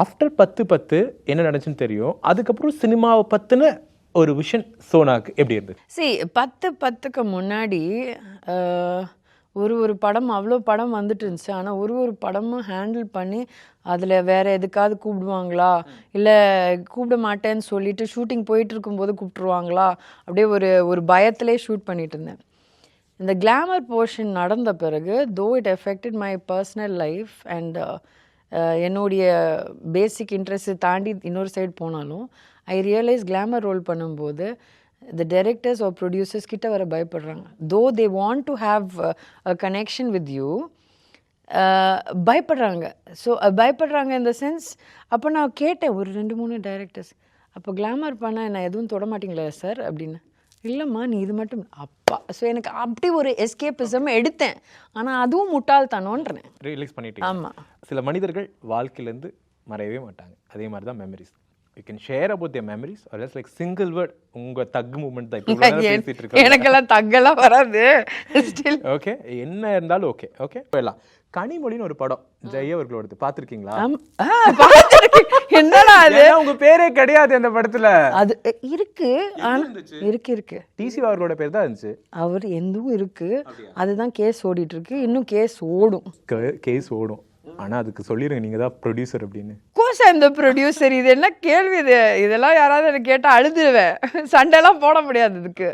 After 10-10 என்ன நடந்துச்சுன்னு தெரியும். அதுக்கப்புறம் சினிமாவை பற்றின ஒரு விஷன் சோனாக்கு எப்படி இருந்தது? சரி 10-10க்கு முன்னாடி ஒரு படம் அவ்வளோ படம் வந்துட்டு இருந்துச்சு. ஆனால் ஒரு படமும் ஹேண்டில் பண்ணி அதில் வேறு எதுக்காவது கூப்பிடுவாங்களா, இல்லை கூப்பிட மாட்டேன்னு சொல்லிட்டு ஷூட்டிங் போயிட்டு இருக்கும்போது கூப்பிட்ருவாங்களா, அப்படியே ஒரு பயத்திலே ஷூட் பண்ணிட்டு இருந்தேன். இந்த கிளாமர் போர்ஷன் நடந்த பிறகு though it affected my personal life and என்னுடைய பேசிக் இன்ட்ரெஸ்ட் தாண்டி இன்னொரு சைடு போனாலும் ஐ ரியலைஸ் கிளாமர் ரோல் பண்ணும்போது the directors or producers கிட்ட வர பயப்படுறாங்க. though they want to have a connection with you, பயப்படுறாங்க. ஸோ பயப்படுறாங்க in the sense, அப்போ நான் கேட்டேன் ஒரு 2-3 டைரக்டர்ஸ், அப்போ கிளாமர் பண்ண என்ன எதுவும் தொட மாட்டிங்களா சார் அப்படின்னு. இல்லைம்மா நீ இது மட்டும் அப்பா. ஸோ எனக்கு அப்படி ஒரு எஸ்கேபிசம் எடுத்தேன். ஆனால் அதுவும் முட்டாள்தானோன்றேன். ரிலீஸ் பண்ணிட்டேன். ஆமாம். சில மனிதர்கள் வாழ்க்கையிலேருந்து மறையவே மாட்டாங்க. அதே மாதிரி தான் memories. You can share about their memories or else like single word உங்க தக் மூமெண்ட் தான் இப்போ பேசிட்டு இருக்கோம். எனக்கெல்லாம் தக்கெல்லாம் வராது. ஸ்டில் ஓகே, என்ன இருந்தாலும் ஓகே. ஓகே போயிடலாம். கனிமொழின்னு ஒரு படம் ஜெய அவர்களோடது பார்த்துருக்கீங்களா? என்னடா அது? உங்க பேரே கிடையாது அந்த படத்துல. அது இருக்கு, இருக்கு டிசி அவர்களோட பேர் தான் இருந்துச்சு. அவர் எதுவும் இருக்கு, அதுதான் கேஸ் ஓடிட்டு இருக்கு. இன்னும் கேஸ் ஓடும். கேஸ் ஓடும். ஆனா அதுக்கு சொல்லிருங்க நீங்க தான் ப்ரொடியூசர் அப்படின்னு. கோர்ஸ் அந்த ப்ரொடியூசர். இது என்ன கேள்வி இது? இதெல்லாம் யாராவது எனக்கு கேட்டா அழுதுருவேன். சண்டைலாம் போட முடியாது இதுக்கு.